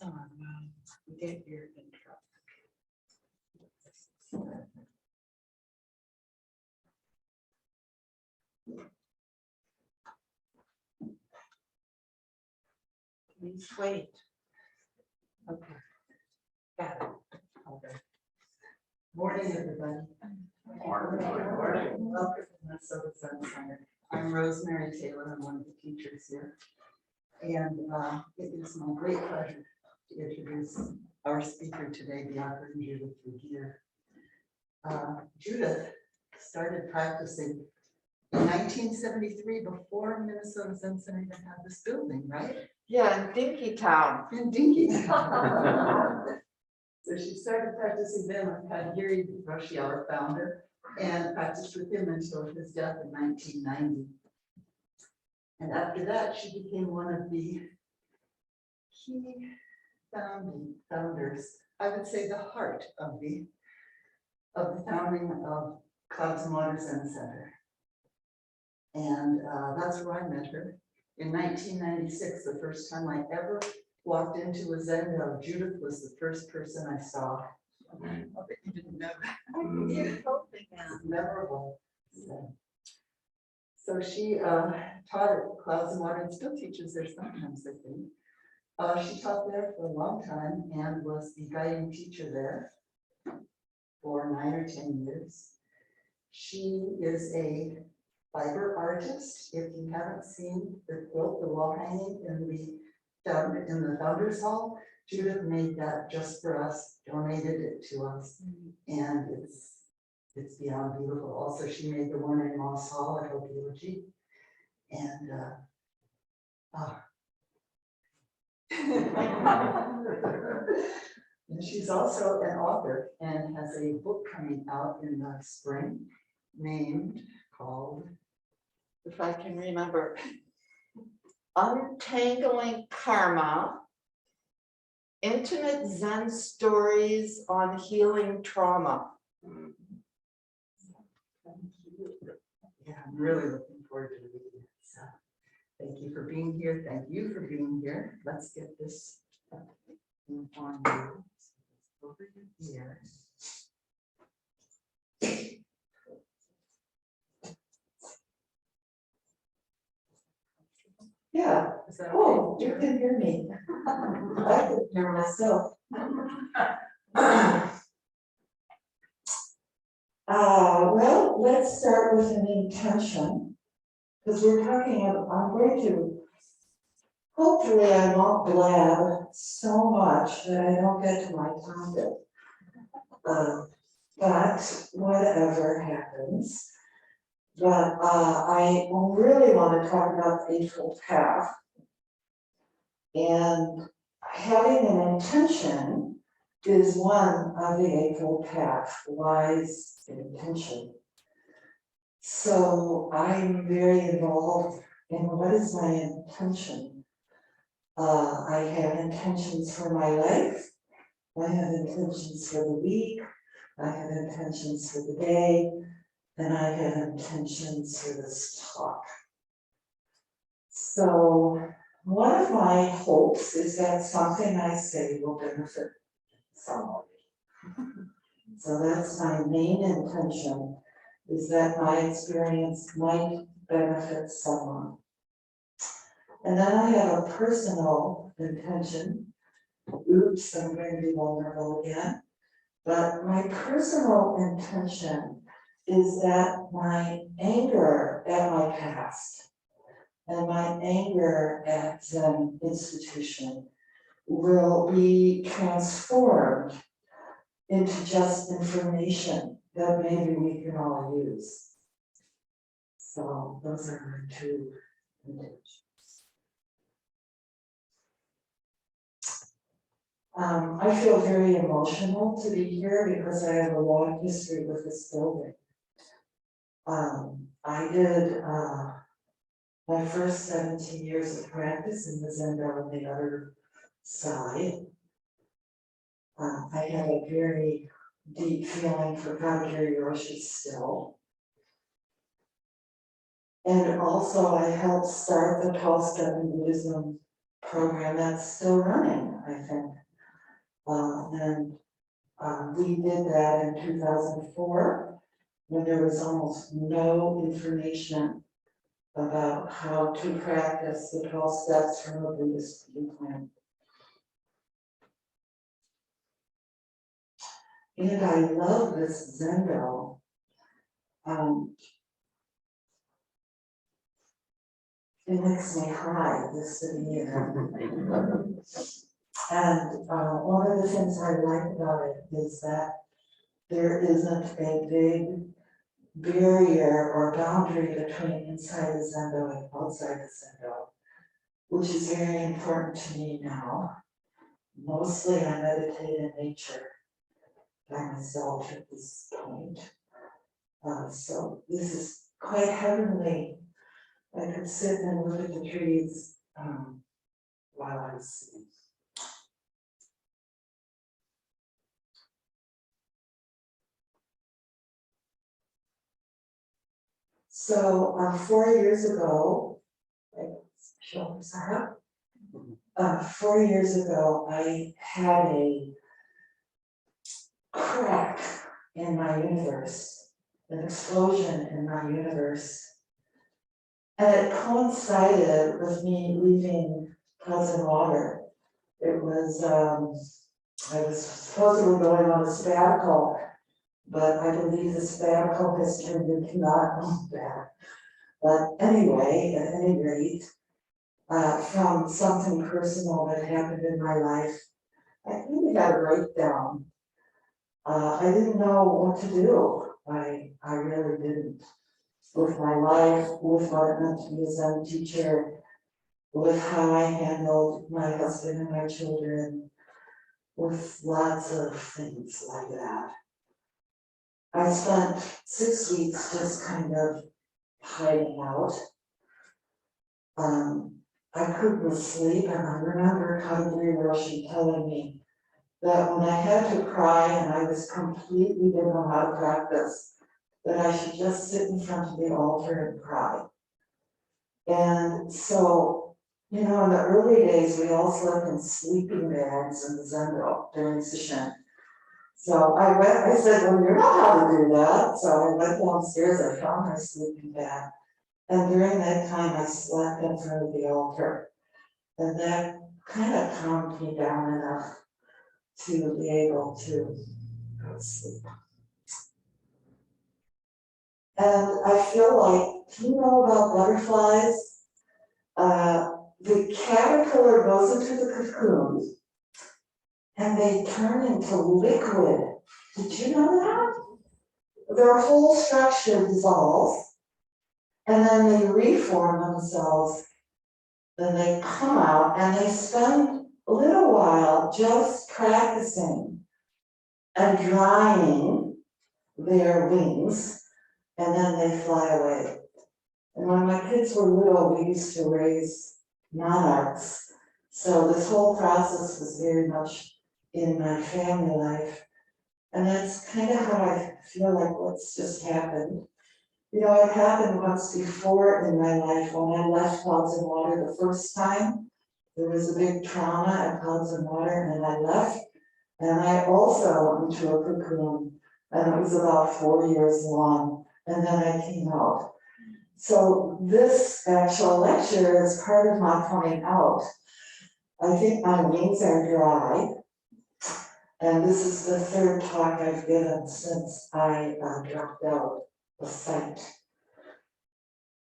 on, get your intro. Please wait. Okay. Got it. Okay. Morning, everybody. Morning. Welcome to Minnesota Sun Center. I'm Rosemary Taylor. I'm one of the teachers here. And it is my great pleasure to introduce our speaker today, Byakuren Judith Ragir. Judith started practicing in 1973 before Minnesota Sun Center even had this building, right? Yeah, in Dinkytown. In Dinkytown. So she started practicing then with Byakuren Judith, our founder, and practiced with him until his death in 1990. And after that, she became one of the key founders, I would say the heart of the founding of Clouds and Water Zen Center. And that's where I met her. In 1996, the first time I ever walked into a Zen-do, Judith was the first person I saw. I bet you didn't know that. It's memorable. So she taught at Clouds and Water and still teaches there sometimes, I think. She taught there for a long time and was the guiding teacher there for 9 or 10 years. She is a fiber artist. If you haven't seen the quilt, the wall hanging in the Founders Hall, Judith made that just for us, donated it to us, and it's beyond beautiful. Also, she made the one in Moss Hall at Hokilogi, and and she's also an author and has a book coming out in the spring called, If I can remember, Untangling Karma, Intimate Zen Stories on Healing Trauma. yeah, I'm really looking forward to reading it. So thank you for being here. Thank you for being here. Let's get this on you. Over here. Yeah. Is that Oh, okay? you can hear me. I can hear myself. Well, let's start with an intention, because we're talking about, I'm going to, hopefully I won't blab so much that I don't get to my topic. But whatever happens. But I really want to talk about the Eightfold Path. And having an intention is one of the Eightfold Path, wise intention. So I'm very involved in what is my intention. I have intentions for my life. I have intentions for the week. I have intentions for the day. And I have intentions for this talk. So one of my hopes is that something I say will benefit somebody. So that's my main intention, is that my experience might benefit someone. And then I have a personal intention. Oops, I'm going to be vulnerable again. But my personal intention is that my anger at my past and my anger at Zen institution will be transformed into just information that maybe we can all use. So those are my two intentions. I feel very emotional to be here because I have a long history with this building. I did my first 17 years of practice in the Zen on the other side. I have a very deep feeling for Byakuren Judith still. And also I helped start the 12-step Buddhism program that's still running, I think. and we did that in 2004, when there was almost no information about how to practice the 12 steps from a Buddhist viewpoint. And I love this Zendo. It makes me cry just sitting here. And one of the things I like about it is that there isn't a big barrier or boundary between inside the Zendo and outside the Zendo, which is very important to me now. Mostly I meditate in nature by myself at this point. So this is quite heavenly. I could sit and look at the trees while I was sitting. So 4 years ago, 4 years ago, I had a crack in my universe, an explosion in my universe. And it coincided with me leaving Cousin Water. It was, I was supposedly going on a sabbatical, but I believe the sabbatical has turned into not that. But anyway, at any rate, from something personal that happened in my life, I really had a breakdown. I didn't know what to do. I really didn't. With my life, with what it meant to be a Zen teacher, with how I handled my husband and my children, with lots of things like that. I spent 6 weeks just kind of hiding out. I couldn't sleep, and I remember Kadri Roshi telling me that when I had to cry and I was completely didn't know how to practice, that I should just sit in front of the altar and cry. And so, you know, in the early days, we all slept in sleeping bags in the Zendo during session. So I said, well, you know how to do that. So I went downstairs, I found my sleeping bag. And during that time, I slept in front of the altar. And that kind of calmed me down enough to be able to go to sleep. And I feel like, do you know about butterflies? The caterpillar goes into the cocoon and they turn into liquid. Did you know that? Their whole structure dissolves and then they reform themselves. Then they come out and they spend a little while just practicing and drying their wings, and then they fly away. And when my kids were little, we used to raise monarchs. So this whole process was very much in my family life. And that's kind of how I feel like what's just happened. You know, it happened once before in my life when I left Clouds and Water the first time. There was a big trauma at Clouds and Water and I left. And I also went into a cocoon and it was about 4 years long. And then I came out. So this actual lecture is part of my coming out. I think my wings are dry. And this is the third talk I've given since I dropped out the site.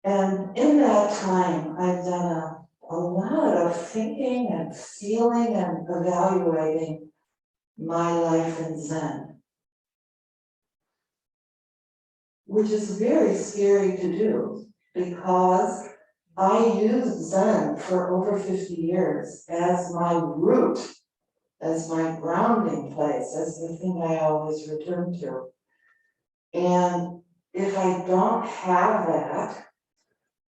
And in that time, I've done a lot of thinking and feeling and evaluating my life in Zen, which is very scary to do because I used Zen for over 50 years as my root, as my grounding place, as the thing I always return to. And if I don't have that,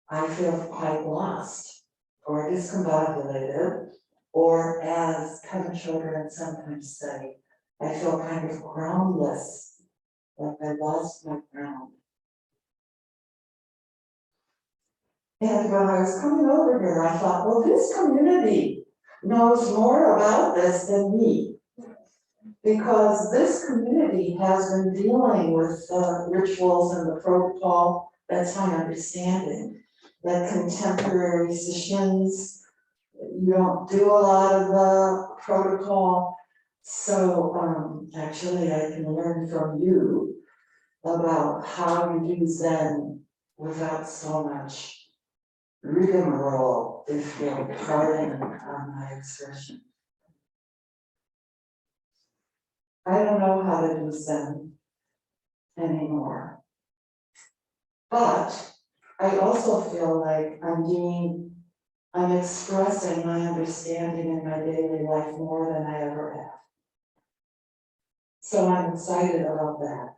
I feel quite lost or discombobulated, or as Kevin children sometimes say, I feel kind of groundless, like I lost my ground. And when I was coming over here, I thought, well, this community knows more about this than me. because this community has been dealing with rituals and the protocol. That's my understanding, that contemporary sessions, you don't do a lot of protocol. So actually I can learn from you about how you do Zen without so much rigmarole, if you'll pardon my expression. I don't know how to do Zen anymore. But I also feel like I'm expressing my understanding in my daily life more than I ever have. So I'm excited about that.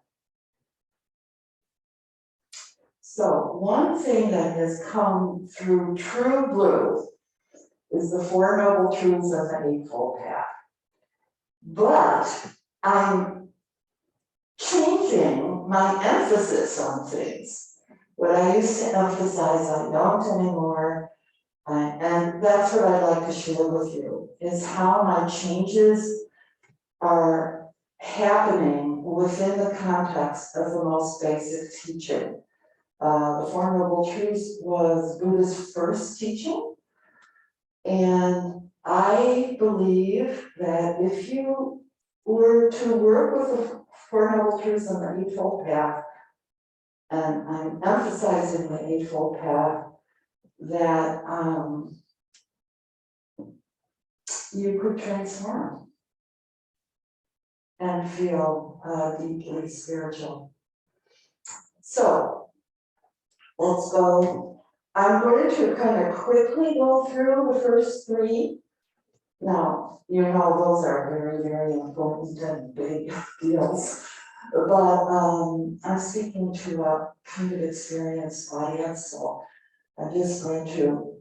So one thing that has come through True Blue is the Four Noble Truths of the Eightfold Path. But I'm changing my emphasis on things. What I used to emphasize, I don't anymore. And that's what I'd like to share with you, is how my changes are happening within the context of the most basic teaching. The Four Noble Truths was Buddha's first teaching. And I believe that if you were to work with the Four Noble Truths and the Eightfold Path, and I'm emphasizing the Eightfold Path, that you could transform and feel deeply spiritual. So let's go. I'm going to kind of quickly go through the first three. Now, you know, those are very, very important and big deals. But I'm speaking to a kind of experienced audience, so I'm just going to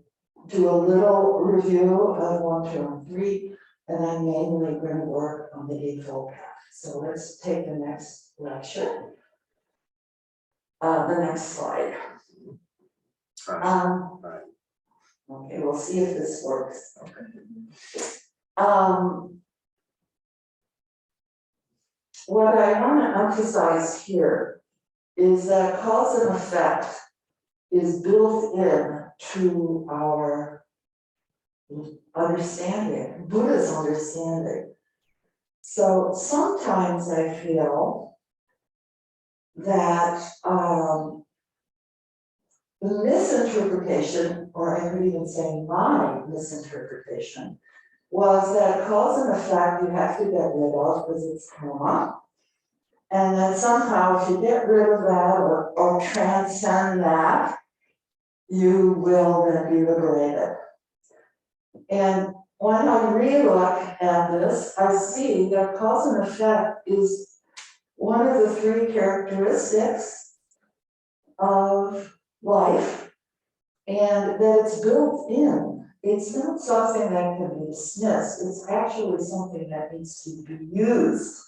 do a little review of 1, 2, and 3, and I'm mainly going to work on the Eightfold Path. So let's take the next lecture. The next slide. Okay, we'll see if this works. What I want to emphasize here is that cause and effect is built in to our understanding, Buddha's understanding. So sometimes I feel that the misinterpretation, or I could even say my misinterpretation, was that cause and effect you have to get rid of because it's karma. And then somehow if you get rid of that or transcend that, you will then be liberated. And when I relook at this, I see that cause and effect is one of the 3 characteristics of life, and that it's built in. It's not something that can be dismissed. It's actually something that needs to be used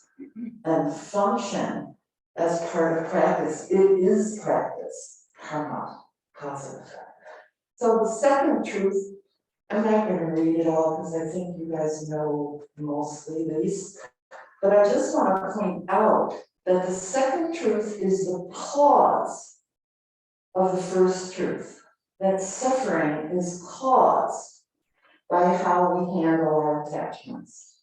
and function as part of practice. It is practice, karma, cause and effect. So the second truth, I'm not going to read it all because I think you guys know mostly these, but I just want to point out that the second truth is the cause of the first truth, that suffering is caused by how we handle our attachments.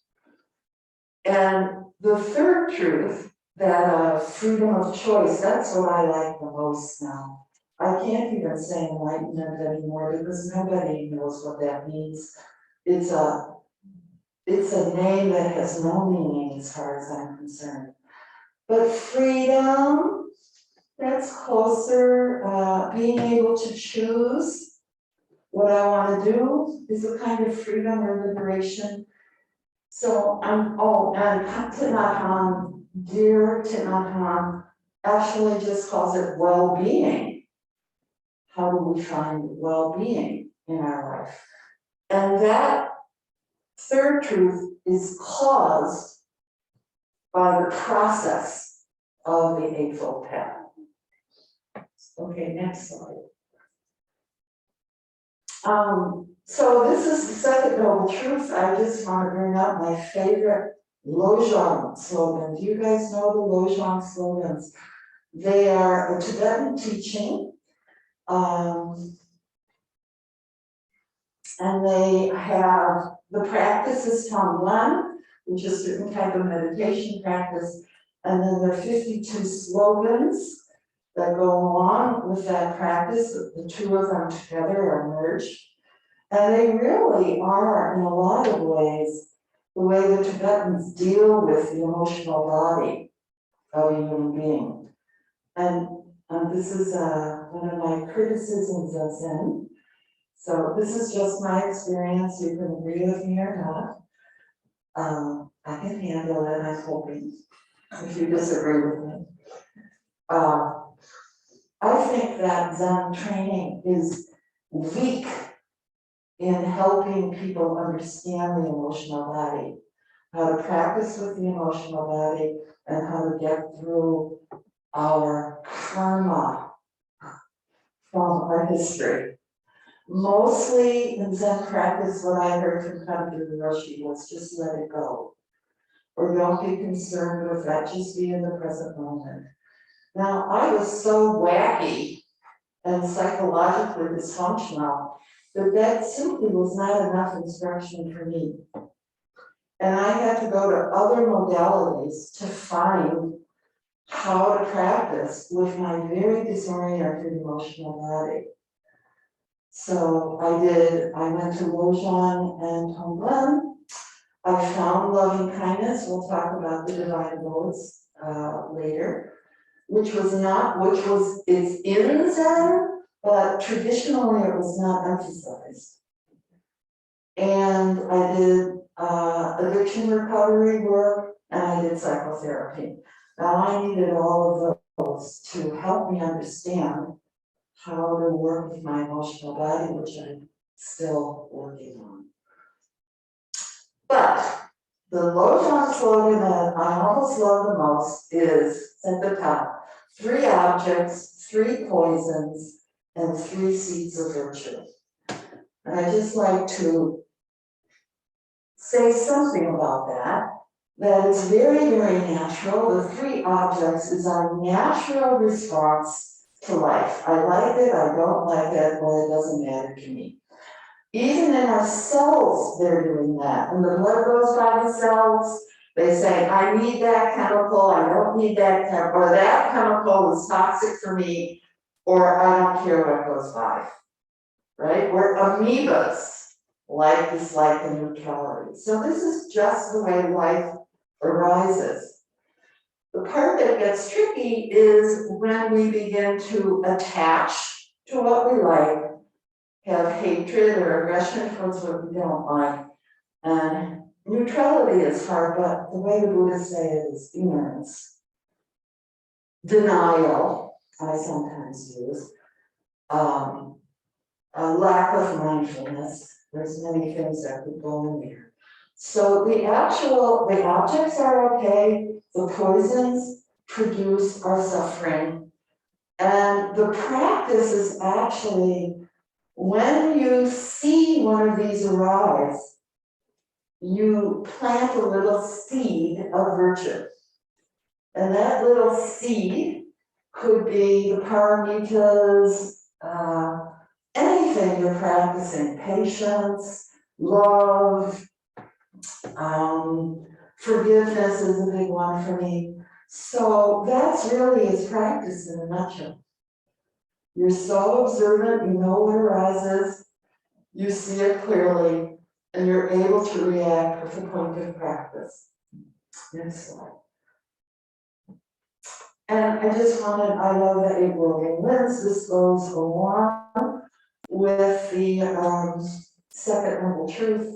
And the third truth, that freedom of choice, that's what I like the most now. I can't even say enlightenment anymore because nobody knows what that means. It's a name that has no meaning as far as I'm concerned. But freedom, that's closer, being able to choose what I want to do is a kind of freedom or liberation. So and Thich Nhat Hanh, dear Thich Nhat Hanh, actually just calls it well-being. How do we find well-being in our life? And that third truth is caused by the process of the Eightfold Path. Okay, next slide. So this is the second noble truth. I just want to bring up my favorite Lojong slogan. Do you guys know the Lojong slogans? They are a Tibetan teaching. And they have, the practice is Tonglen, which is a certain type of meditation practice. And then there are 52 slogans that go along with that practice. The two of them together are merged. And they really are, in a lot of ways, the way the Tibetans deal with the emotional body of a human being. And this is one of my criticisms of Zen. So this is just my experience. You can agree with me or not. I can handle it, I'm hoping, if you disagree with me. I think that Zen training is weak in helping people understand the emotional body, how to practice with the emotional body, and how to get through our karma from our history. Mostly in Zen practice, what I heard from Kagyu Roshi was just let it go. Or don't be concerned with that, just be in the present moment. Now, I was so wacky and psychologically dysfunctional that simply was not enough instruction for me. And I had to go to other modalities to find how to practice with my very disoriented emotional body. So I went to Lojong and Tonglen. I found loving kindness. We'll talk about the divine abodes later, it's in Zen, but traditionally it was not emphasized. And I did addiction recovery work, and I did psychotherapy. Now I needed all of those to help me understand how to work with my emotional body, which I'm still working on. But the Lojong slogan that I almost love the most is at the top: 3 objects, 3 poisons, and 3 seeds of virtue. And I just like to say something about that it's very, very natural. The 3 objects is our natural response to life. I like it, I don't like it, or it doesn't matter to me. Even in our cells, they're doing that. When the blood goes by the cells, they say, I need that chemical, I don't need that chemical, or that chemical is toxic for me, or I don't care what goes by. Right? We're amoebas, like and neutrality. So this is just the way life arises. The part that gets tricky is when we begin to attach to what we like, have hatred or aggression towards what we don't like. And neutrality is hard, but the way the Buddhists say it is ignorance. Denial, I sometimes use. A lack of mindfulness. There's many things that could go in there. So the objects are okay, the poisons produce our suffering. And the practice is actually, when you see one of these arise, you plant a little seed of virtue. And that little seed could be the paramitas, anything you're practicing, patience, love, forgiveness is a big one for me. So that's really his practice in a nutshell. You're so observant, you know what arises, you see it clearly, and you're able to react with a point of practice. Next slide. And I know that it will convince this goes along with the second noble truth.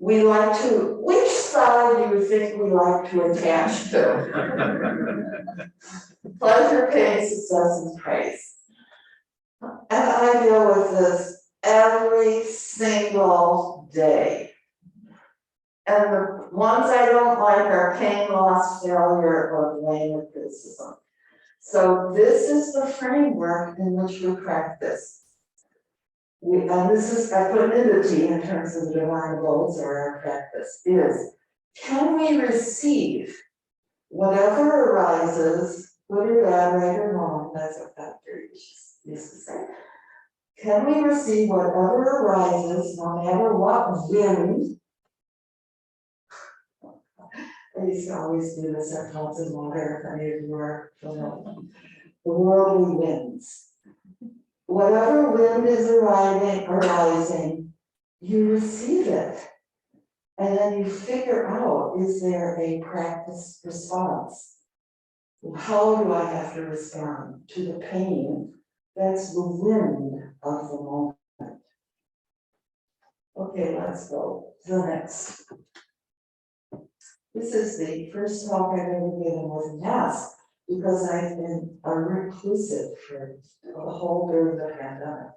Which side do you think we like to attach to? Pleasure, pain, success, and praise. And I deal with this every single day. And the ones I don't like are pain, loss, failure, or blame or criticism. So this is the framework in which we practice. I put in the T in terms of the divine abodes or our practice, is can we receive whatever arises, good or bad, right or wrong, that's what Dr. used to say. Can we receive whatever arises, no matter what wind? I used to always do this at Clouds and Water, if any of you are familiar. The worldly winds. Whatever wind is arising, you receive it. And then you figure out, is there a practice response? How do I have to respond to the pain? That's the wind of the moment. Okay, let's go to the next. This is the first talk I've ever given with a mask because I've been a reclusive for the whole during the pandemic.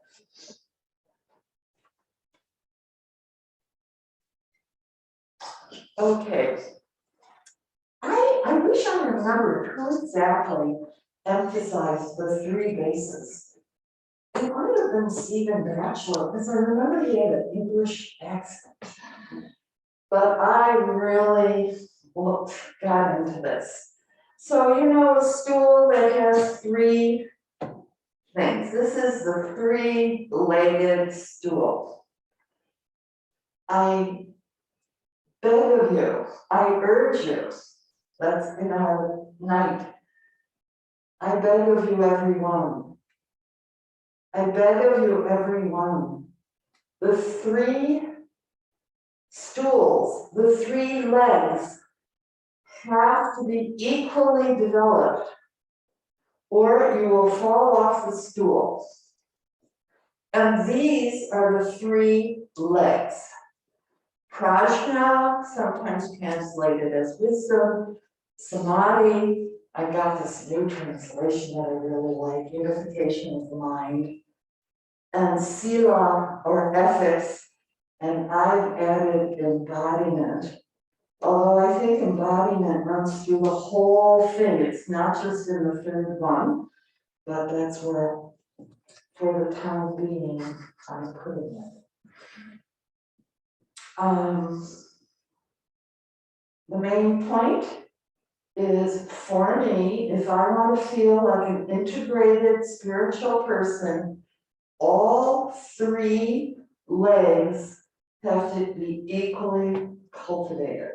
Okay. I wish I remembered who exactly emphasized the three bases. It might have been Stephen Batchelor, because I remember he had an English accent. But I really got into this. So, you know, a stool that has three things. This is the three-legged stool. I beg of you, I urge you, that's in our night. I beg of you, everyone. I beg of you, everyone. The three stools, the three legs have to be equally developed, or you will fall off the stool. And these are the three legs. Prajna, sometimes translated as wisdom. Samadhi, I got this new translation that I really like, unification of the mind. And sila, or ethics, and I've added embodiment. Although I think embodiment runs through the whole thing, it's not just in the third one, but that's where, for the time being, I'm putting it. The main point is, for me, if I want to feel like an integrated spiritual person, all three legs have to be equally cultivated.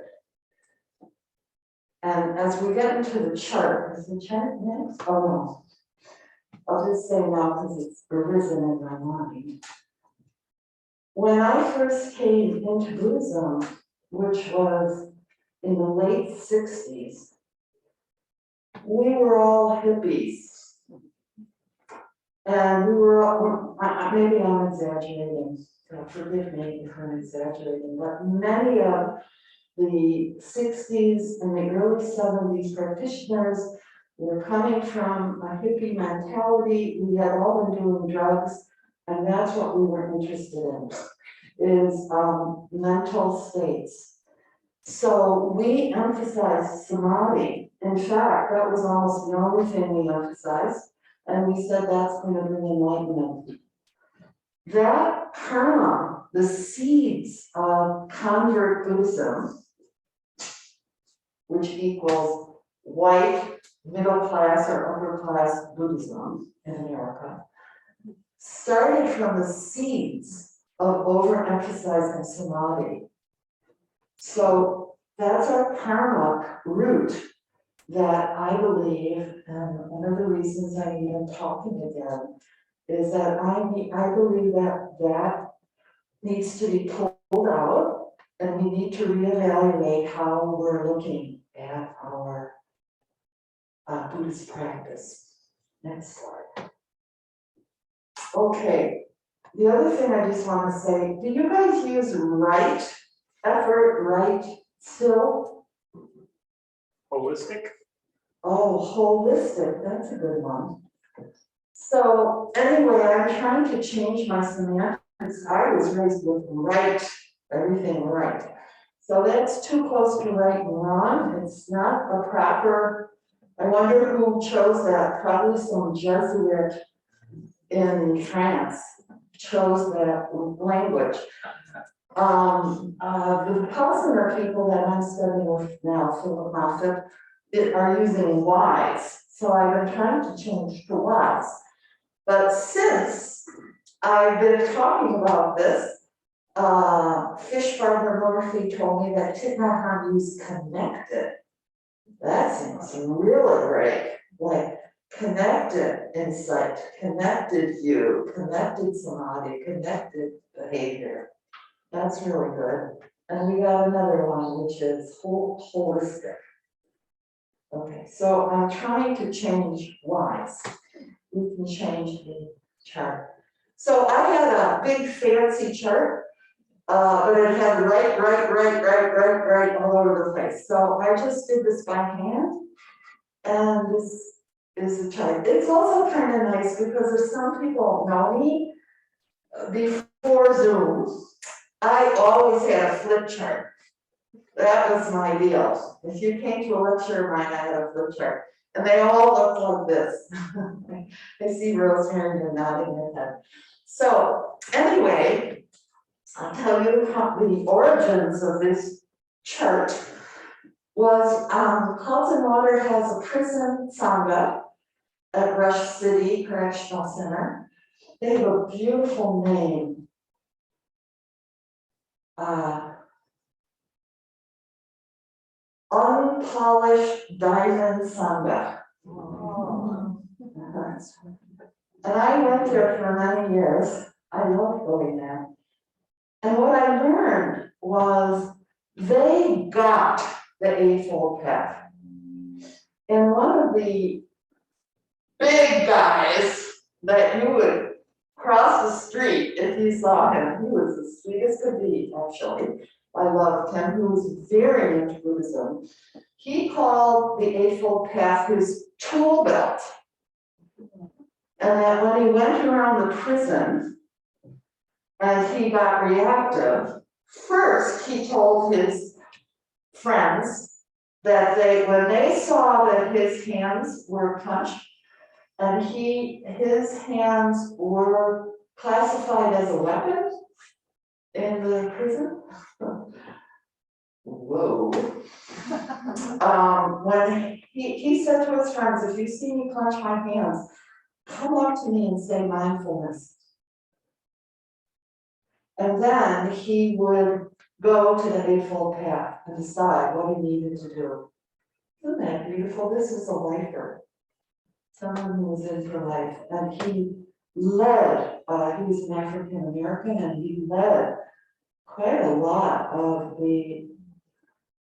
And as we get into the chart, is the chart next? Oh no. I'll just say now because it's arisen in my mind. When I first came into Buddhism, which was in the late 60s, we were all hippies. And we were all, maybe I'm exaggerating, so forgive me if I'm exaggerating, but many of the 60s and the early 70s practitioners were coming from a hippie mentality. We had all been doing drugs, and that's what we were interested in, is mental states. So we emphasized samadhi. In fact, that was almost the only thing we emphasized, and we said that's going to bring enlightenment. That karma, the seeds of convert Buddhism, which equals white, middle class or upper class Buddhism in America, started from the seeds of overemphasizing samadhi. So that's our karmic root that I believe, and one of the reasons I'm even talking again, is that I believe that that needs to be pulled out, and we need to reevaluate how we're looking at our Buddhist practice. Next slide. Okay, the other thing I just want to say, do you guys use right effort, right still? Holistic? Oh, holistic, that's a good one. So anyway, I'm trying to change my semantics. I was raised with right, everything right. So that's too close to right and wrong. It's not a proper, I wonder who chose that. Probably some Jesuit in France chose that language. The Pulsar people that I'm studying with now, Philip Moffat, are using Y's. So I've been trying to change to Y's. But since I've been talking about this, Fish Farmer Murphy told me that Thich Nhat Hanh used connected. That seems really great, like connected insight, connected view, connected samadhi, connected behavior. That's really good. And we got another one, which is holistic. Okay, so I'm trying to change Y's. We can change the chart. So I had a big fancy chart, but it had right all over the place. So I just did this by hand. And this is the chart. It's also kind of nice because if some people know me, before Zoom, I always had a flip chart. That was my deal. If you came to a lecture of mine, I had a flip chart. And they all look like this. I see Rosemary nodding her head. So anyway, I'll tell you how the origins of this chart was Carlton Water has a prison sangha at Rush City Correctional Center. They have a beautiful name. Unpolished Diamond Sangha. Oh. And I went there for many years. I loved going there. And what I learned was they got the Eightfold Path. And one of the big guys that you would cross the street if you saw him, he was as sweet as could be, actually. I loved him. He was very into Buddhism. He called the Eightfold Path his tool belt. And that when he went around the prison and he got reactive, first he told his friends that when they saw that his hands were punched and his hands were classified as a weapon in the prison. Whoa. When he said to his friends, if you see me clench my hands, come up to me and say mindfulness. And then he would go to the Eightfold Path and decide what he needed to do. Isn't that beautiful? This is a lifer, someone who was in for life. And he led, he was an African American, and he led quite a lot of the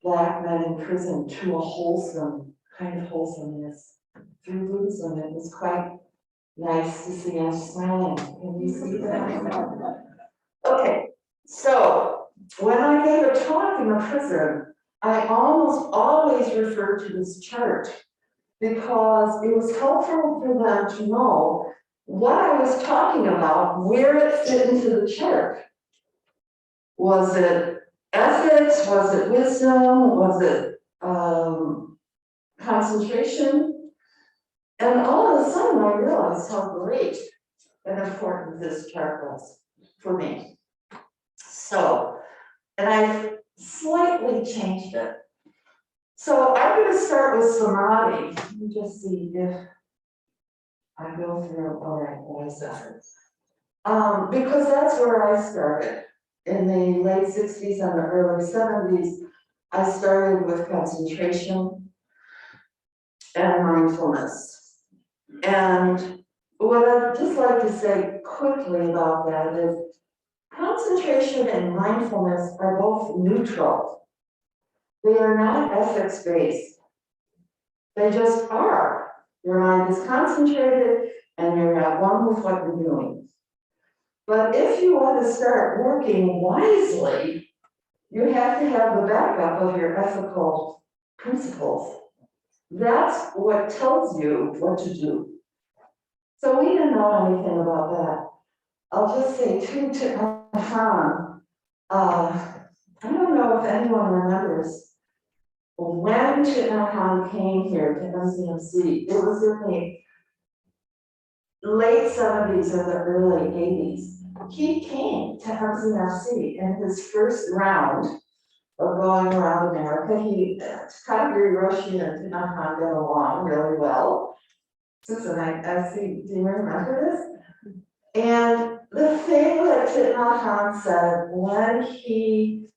Black men in prison to a wholesome, kind of wholesomeness through Buddhism. It was quite nice to see us smiling. Can you see that? Okay, so when I gave a talk in a prison, I almost always referred to this chart because it was helpful for them to know what I was talking about, where it fit into the chart. Was it ethics? Was it wisdom? Was it concentration? And all of a sudden I realized how great and important this chart was for me. So, and I slightly changed it. So I'm going to start with samadhi. Let me just see if I go through, all right, what is that? Because that's where I started. In the late 60s and the early 70s, I started with concentration and mindfulness. And what I'd just like to say quickly about that is concentration and mindfulness are both neutral. They are not ethics-based. They just are. Your mind is concentrated and you're at one with what you're doing. But if you want to start working wisely, you have to have the backup of your ethical principles. That's what tells you what to do. So we didn't know anything about that. I'll just say too, to Han, I don't know if anyone remembers when Thich Nhat Hanh came here to MCMC. It was in the late 70s or the early 80s. he came to MCMC in his first round of going around America. Kagiri, Roshi, and Tinahan got along really well. Susan, I see, do you remember this? And the thing that Thich Nhat Hanh said when he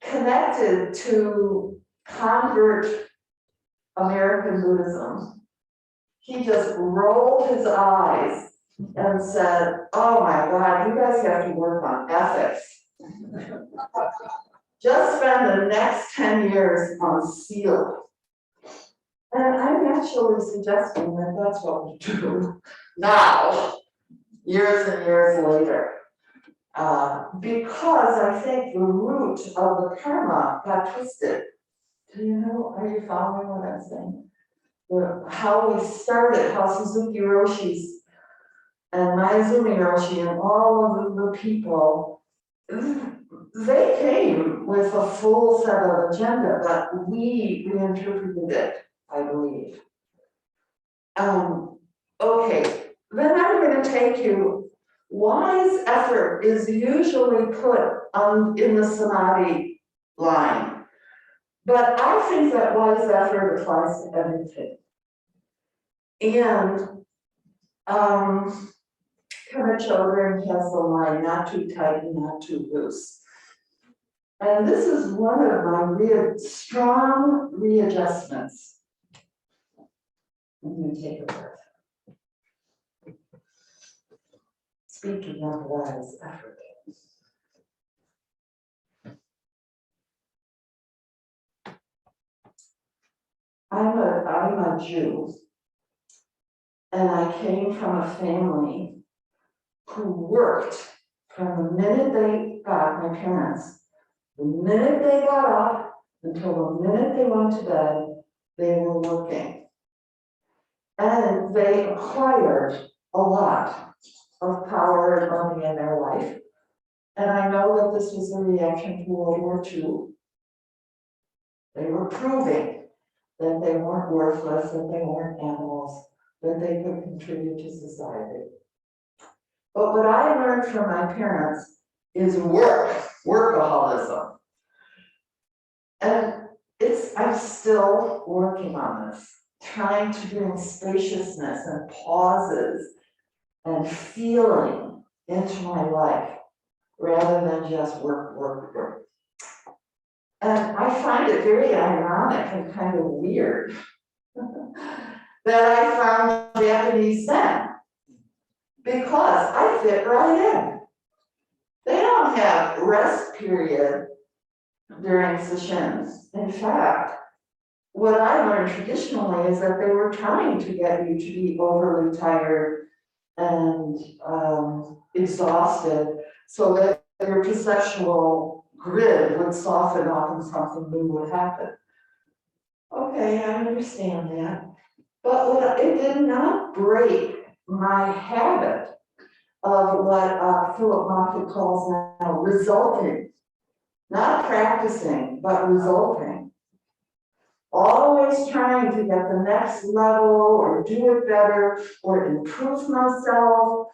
connected to convert American Buddhism, he just rolled his eyes and said, oh my God, you guys have to work on ethics. Just spend the next 10 years on seal. And I'm actually suggesting that that's what we do now, years and years later. Because I think the root of the karma got twisted. Do you know, are you following what I'm saying? How we started, how Suzuki Roshi's and Mayazumi Roshi and all of the people, they came with a full set of agenda, but we reinterpreted it, I believe. Okay, then I'm going to take you, wise effort is usually put in the samadhi line, but I think that wise effort applies to everything. And Kama Chodron has the line, not too tight and not too loose. And this is one of my strong readjustments. I'm going to take a breath. Speaking of wise effort. I'm a Jew, and I came from a family who worked from the minute they got, my parents, the minute they got up until the minute they went to bed, they were working. And they acquired a lot of power and money in their life. And I know that this was a reaction to World War II. They were proving that they weren't worthless, that they weren't animals, that they could contribute to society. But what I learned from my parents is workaholism. And I'm still working on this, trying to bring spaciousness and pauses and feeling into my life rather than just work. And I find it very ironic and kind of weird that I found Japanese Zen, because I fit right in. They don't have rest period during sessions. In fact, what I learned traditionally is that they were trying to get you to be overly tired and exhausted so that your perceptual grid would soften up and something new would happen. Okay, I understand that. But it did not break my habit of what Philip Moffitt calls now resulting. Not practicing, but resulting. Always trying to get the next level or do it better or improve myself.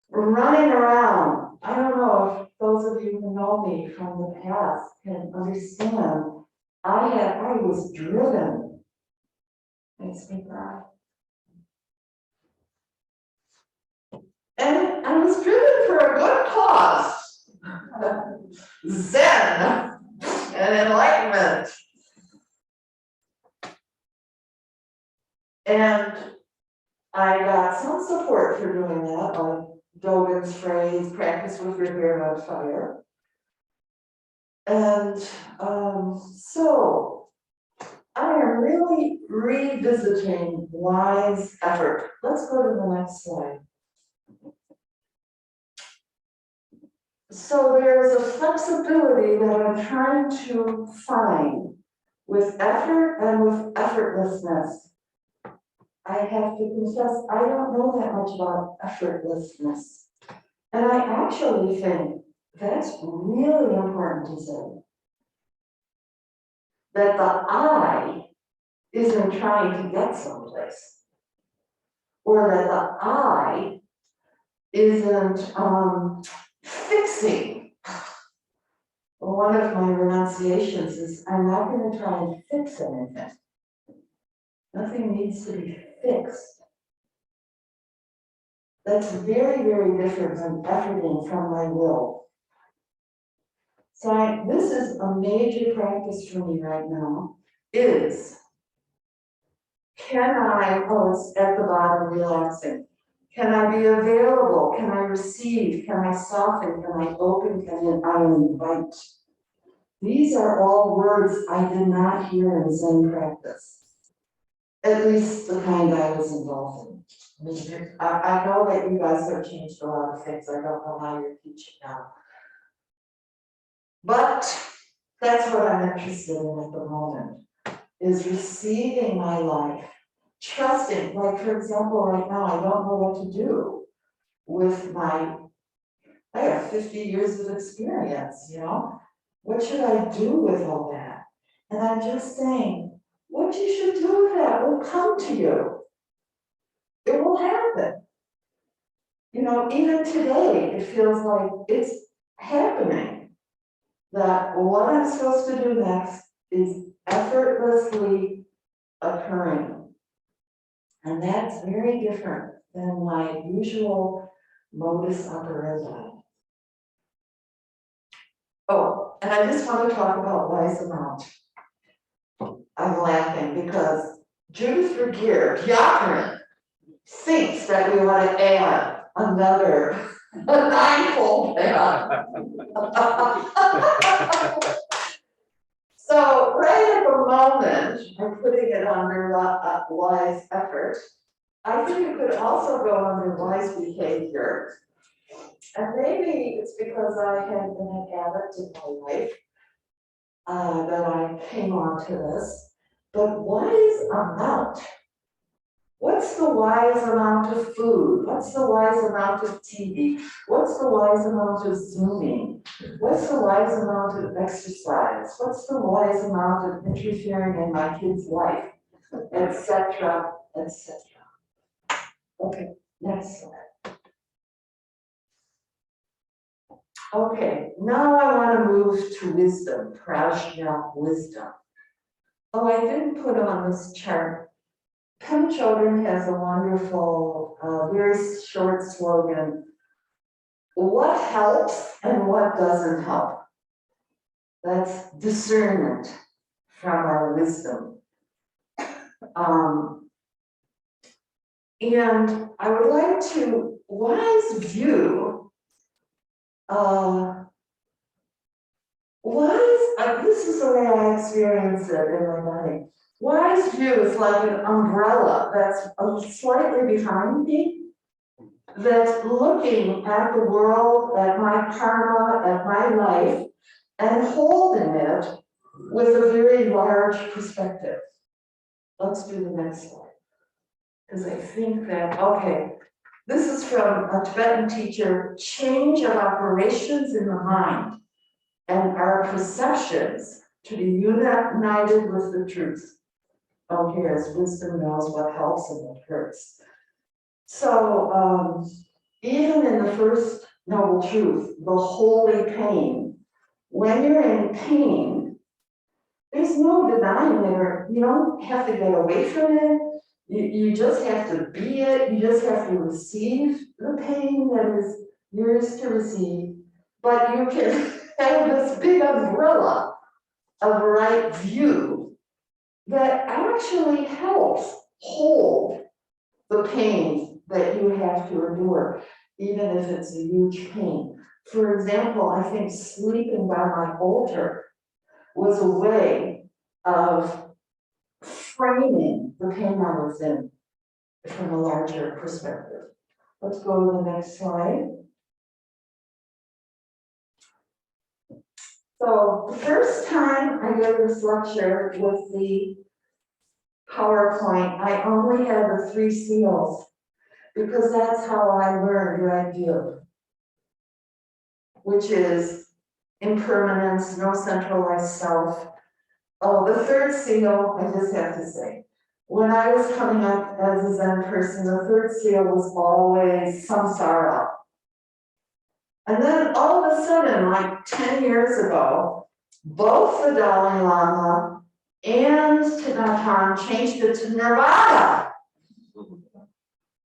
Running around. I don't know if those of you who know me from the past can understand. I was driven. Makes me cry. And I was driven for a good cause. Zen and enlightenment. And I got some support for doing that, like Dogen's phrase, practice with your hair on fire. And so I am really revisiting wise effort. Let's go to the next slide. So there's a flexibility that I'm trying to find with effort and with effortlessness. I have to confess, I don't know that much about effortlessness. And I actually think that's really important to say. That the I isn't trying to get someplace. Or that the I isn't fixing. Well, one of my renunciations is I'm not going to try and fix anything. Nothing needs to be fixed. That's very, very different than efforting from my will. So this is a major practice for me right now, is, it's at the bottom, relaxing. Can I be available? Can I receive? Can I soften? Can I open? Can I invite? These are all words I did not hear in Zen practice. At least the kind I was involved in. I mean, I know that you guys have changed a lot of things. I don't know how you're teaching now. But that's what I'm interested in at the moment, is receiving my life, trusting. Like, for example, right now, I don't know what to do with I have 50 years of experience, you know? What should I do with all that? And I'm just saying, what you should do with that will come to you. It will happen. You know, even today, it feels like it's happening. That what I'm supposed to do next is effortlessly occurring. And that's very different than my usual modus operandi. Oh, and I just want to talk about wise amount. I'm laughing because Judith Ragir, Byakuren, thinks that we want to add another ninefold path. So right at the moment, I'm putting it under wise effort. I think it could also go under wise behavior. And maybe it's because I had been an addict in my life that I came on to this. But wise amount. What's the wise amount of food? What's the wise amount of TV? What's the wise amount of Zooming? What's the wise amount of exercise? What's the wise amount of interfering in my kid's life? Etc., etc. Okay, next slide. Okay, now I want to move to wisdom, prajna wisdom. Oh, I didn't put on this chart. Penn Children has a wonderful, very short slogan. What helps and what doesn't help? That's discernment from our wisdom. And I would like to wise view, this is the way I experience it in my mind. Wise view is like an umbrella that's slightly behind me, that's looking at the world, at my karma, at my life, and holding it with a very large perspective. Let's do the next slide. Because I think that, okay, this is from a Tibetan teacher, change of operations in the mind and our perceptions to be united with the truth. Oh, here's wisdom knows what helps and what hurts. So even in the first noble truth, the holy pain, when you're in pain, there's no denying it, or you don't have to get away from it. You just have to be it. You just have to receive the pain that is yours to receive. But you can have this big umbrella of right view that actually helps hold the pain that you have to endure, even if it's a huge pain. For example, I think sleeping by my altar was a way of framing the pain I was in from a larger perspective. Let's go to the next slide. So the first time I gave this lecture with the PowerPoint, I only had the 3 seals because that's how I learned right view, which is impermanence, no centralized self. Oh, the 3rd seal, I just have to say, when I was coming up as a Zen person, the 3rd seal was always samsara. And then all of a sudden, like 10 years ago, both the Dalai Lama and Tibetan changed it to Nirvana.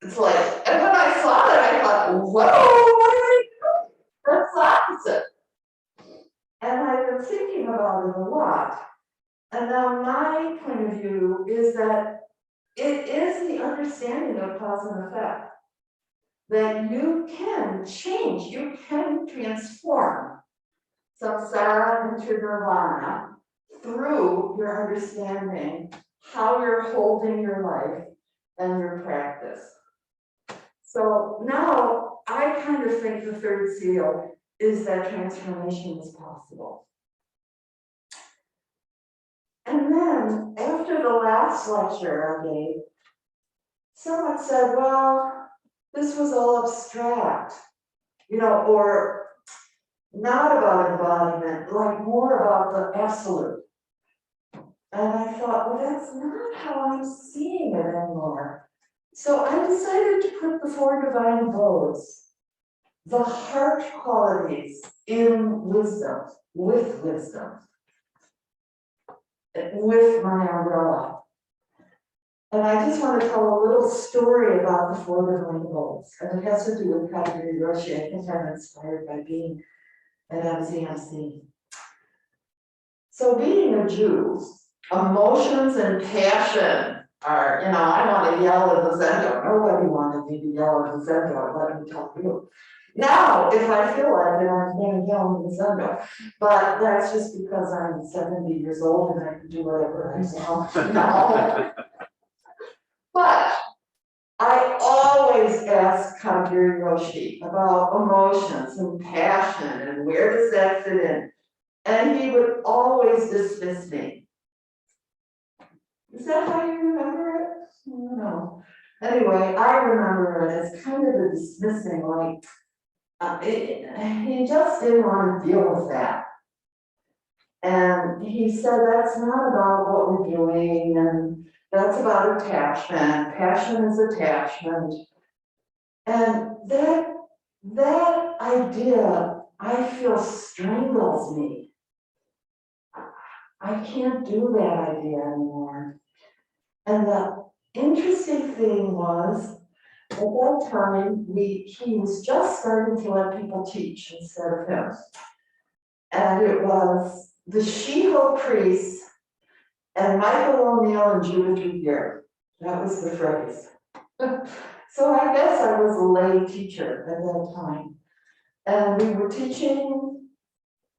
It's like, and when I saw that, I thought, whoa, what are they doing? That's the opposite. And I've been thinking about it a lot. And now my point of view is that it is the understanding of cause and effect. That you can change, you can transform samsara into nirvana through your understanding how you're holding your life and your practice. So now I kind of think the third seal is that transformation is possible. And then after the last lecture I gave, someone said, well, this was all abstract, or not about embodiment, like more about the absolute. And I thought, well, that's not how I'm seeing it anymore. So I decided to put the four divine bows, the heart qualities in wisdom, with my umbrella. And I just want to tell a little story about the four divine bows. And it has to do with Byakuren Judith. I think I'm inspired by being at MCMC. So being a Jew, emotions and passion are, I want to yell at the Zendo. Nobody wanted me to yell at the Zendo, let me tell you. Now, if I feel like it, I'm going to yell at the Zendo. But that's just because I'm 70 years old and I can do whatever I want now. But I always ask Kagiri Roshi about emotions and passion and where does that fit in? And he would always dismiss me. Is that how you remember it? I don't know. Anyway, I remember it as kind of a dismissing, like, he just didn't want to deal with that. And he said, that's not about what we're doing, and that's about attachment. Passion is attachment. And that idea, I feel, strangles me. I can't do that idea anymore. And the interesting thing was, at that time, he was just starting to let people teach instead of him. And it was the Shiho priests and Michael O'Neill and Judith Ragir. That was the phrase. So I guess I was a lay teacher at that time. And we were teaching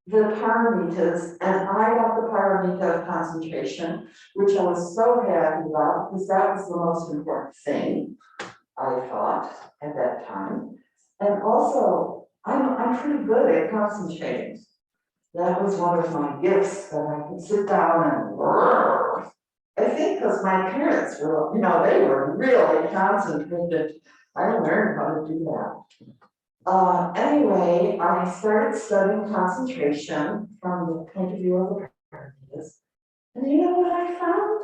the paramitas, and I got the paramita of concentration, which I was so happy about because that was the most important thing, I thought, at that time. And also, I'm pretty good at concentrating. That was one of my gifts, that I could sit down and roar. I think because my parents were, they were really concentrated. I learned how to do that. Anyway, I started studying concentration from the point of view of the practice. And you know what I found?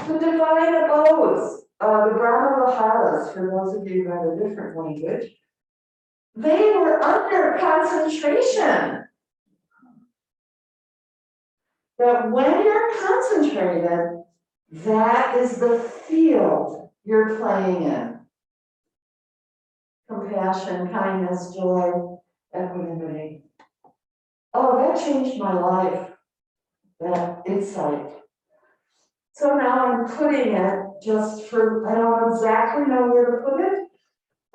The divine abodes, the Brahma Viharas, for those of you who have a different language, they were under concentration. That when you're concentrated, that is the field you're playing in. Compassion, kindness, joy, equanimity. Oh, that changed my life, that insight. So now I'm putting it just for, I don't exactly know where to put it,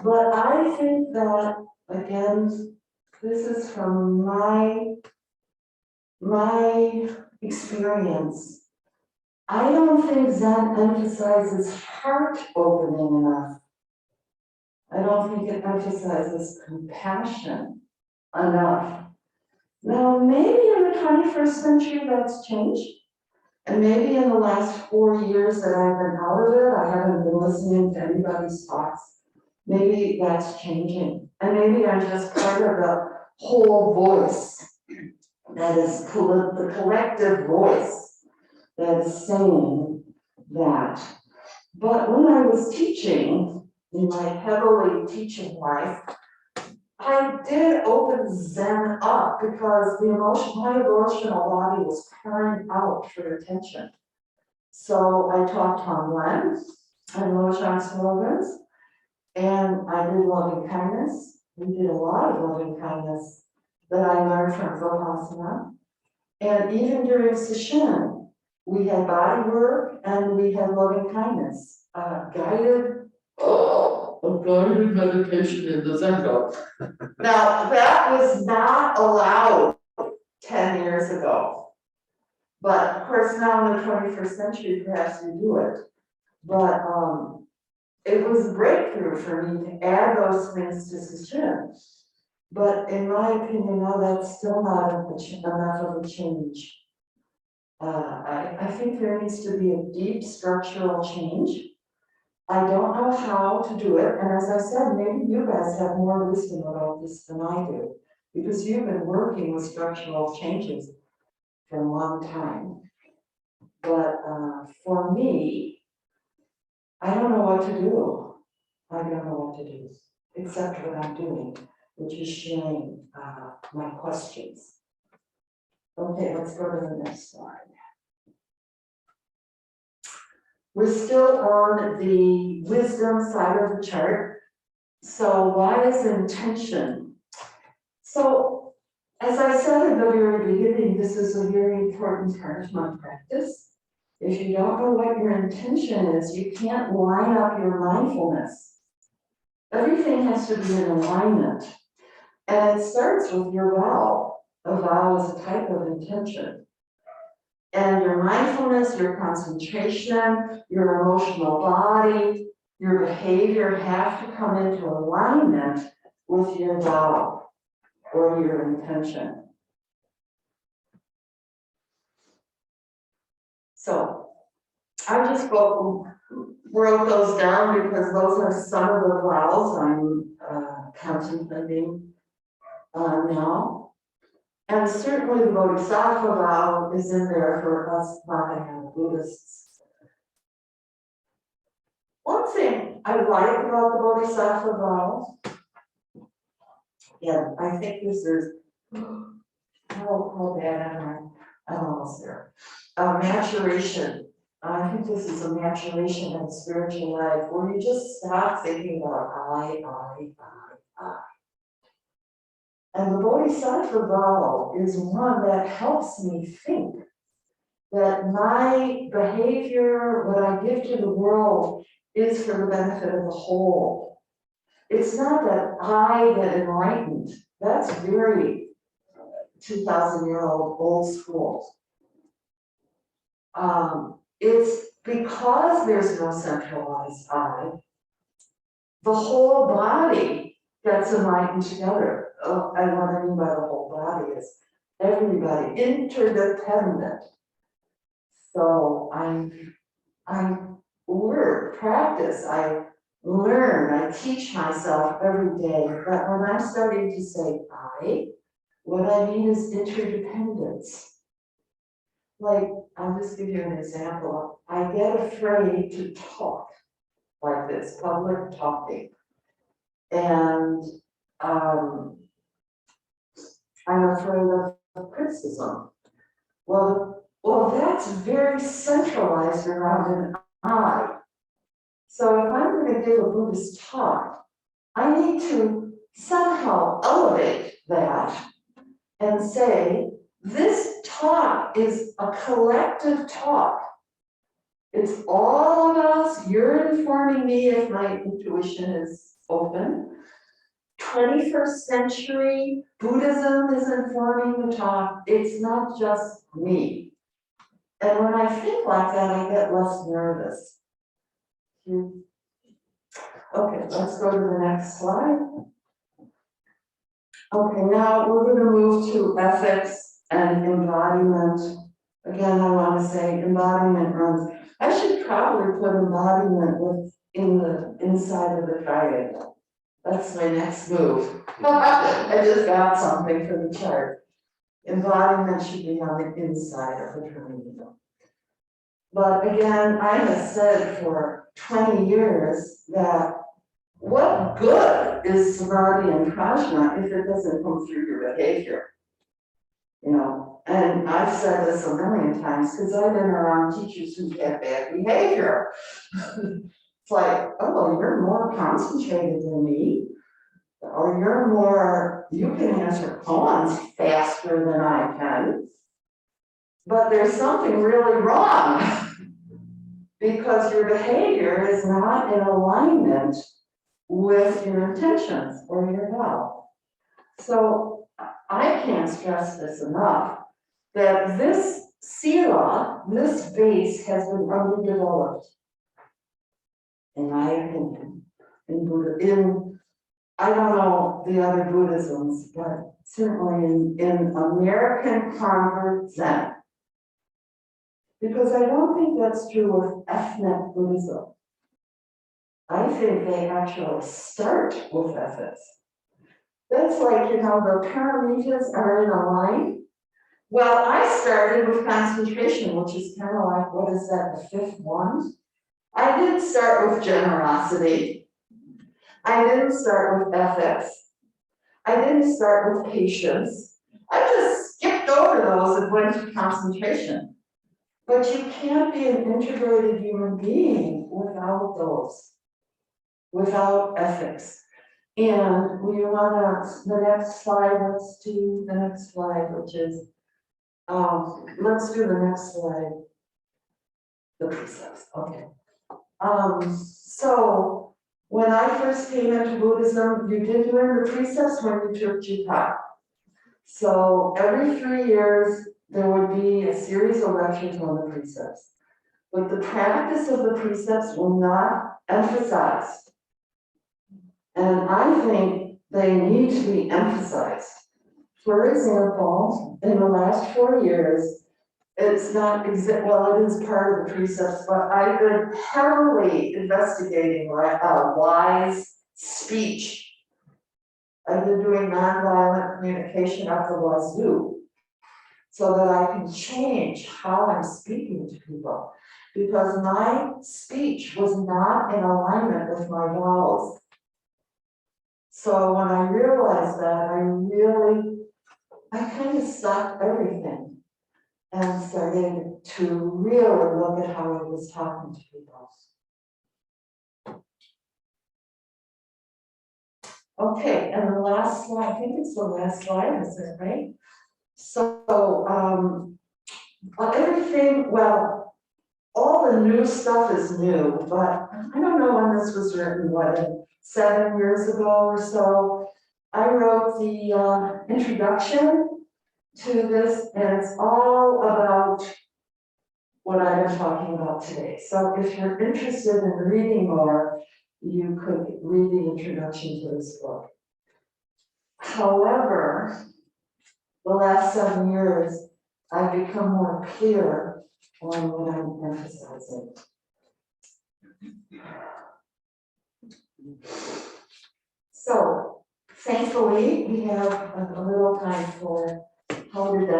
but I think that, again, this is from my experience. I don't think Zen emphasizes heart opening enough. I don't think it emphasizes compassion enough. Now, maybe in the 21st century that's changed. And maybe in the last 4 years that I've been out of it, I haven't been listening to anybody's talks. Maybe that's changing. And maybe I'm just part of the whole voice. That is the collective voice that is saying that. But when I was teaching in my heavily teaching life, I did open Zen up because my emotional body was crying out for attention. So I taught Tonglen and Lojong slogans, and I did loving kindness. We did a lot of loving kindness that I learned from Vipassana. And even during Sesshin, we had body work and we had loving kindness, guided meditation in the Zenko. Now, that was not allowed 10 years ago. But of course, now in the 21st century, perhaps we do it. But it was a breakthrough for me to add those things to Sesshin. But in my opinion, now that's still not enough of a change. I think there needs to be a deep structural change. I don't know how to do it, and as I said, maybe you guys have more wisdom about this than I do, because you've been working with structural changes for a long time. But for me, I don't know what to do. I don't know what to do, except what I'm doing, which is sharing my questions. Okay, let's go to the next slide. We're still on the wisdom side of the chart. So why is intention? So as I said in the very beginning, this is a very important part of my practice. If you don't know what your intention is, you can't line up your mindfulness. Everything has to be in alignment. And it starts with your vow. A vow is a type of intention. And your mindfulness, your concentration, your emotional body, your behavior have to come into alignment with your vow or your intention. So I just wrote those down because those are some of the vows I'm contemplating now. And certainly the Bodhisattva vow is in there for us Mahayana Buddhists. One thing I like about the Bodhisattva vow, yeah, I think this is, how bad am I? I'm almost there. Maturation. I think this is a maturation in spiritual life where you just stop thinking about I. And the Bodhisattva vow is one that helps me think that my behavior, what I give to the world, is for the benefit of the whole. It's not that I get enlightened. That's very 2,000-year-old old school. It's because there's no centralized I, the whole body gets enlightened together. And what I mean by the whole body is everybody interdependent. So I practice, I learn, I teach myself every day that when I'm starting to say I, what I mean is interdependence. Like, I'll just give you an example. I get afraid to talk like this, public talking. And I'm afraid of criticism. Well, that's very centralized around an I. So if I'm going to give a Buddhist talk, I need to somehow elevate that and say, this talk is a collective talk. It's all of us. You're informing me if my intuition is open. 21st century Buddhism is informing the talk. It's not just me. And when I think like that, I get less nervous. Okay, let's go to the next slide. Okay, now we're going to move to ethics and embodiment. Again, I want to say embodiment runs. I should probably put embodiment in the inside of the triangle. That's my next move. I just got something for the chart. Embodiment should be on the inside of the triangle. But again, I have said for 20 years that what good is samadhi and prajna if it doesn't come through your behavior? You know, and I've said this a million times because I've been around teachers who have bad behavior. It's like, oh, you're more concentrated than me, or you can answer poems faster than I can. But there's something really wrong because your behavior is not in alignment with your intentions or your vow. So I can't stress this enough, that this sila, this base has been underdeveloped, in my opinion, in Buddha, I don't know the other Buddhisms, but certainly in American convert Zen. Because I don't think that's true with ethnic Buddhism. I think they actually start with ethics. That's like, you know, the paramitas are in a line. Well, I started with concentration, which is kind of like, what is that, the fifth one? I didn't start with generosity. I didn't start with ethics. I didn't start with patience. I just skipped over those and went to concentration. But you can't be an integrated human being without those, without ethics. And we want to, the next slide, let's do the next slide, which is, let's do the next slide. The precepts, okay. So when I first came into Buddhism, you did learn the precepts when you took Jita. So every 3 years, there would be a series of lectures on the precepts. But the practice of the precepts will not emphasize. And I think they need to be emphasized. For example, in the last 4 years, it's not well, it is part of the precepts, but I've been heavily investigating wise speech. I've been doing nonviolent communication up the wazoo so that I can change how I'm speaking to people. Because my speech was not in alignment with my vows. So when I realized that, I kind of stopped everything and started to really look at how I was talking to people. Okay, and the last slide, I think it's the last slide, is it right? So everything, well, all the new stuff is new, but I don't know when this was written, what, 7 years ago or so. I wrote the introduction to this, and it's all about what I've been talking about today. So if you're interested in reading more, you could read the introduction to this book. However, the last 7 years, I've become more clear on what I'm emphasizing. So thankfully, we have a little time for how did that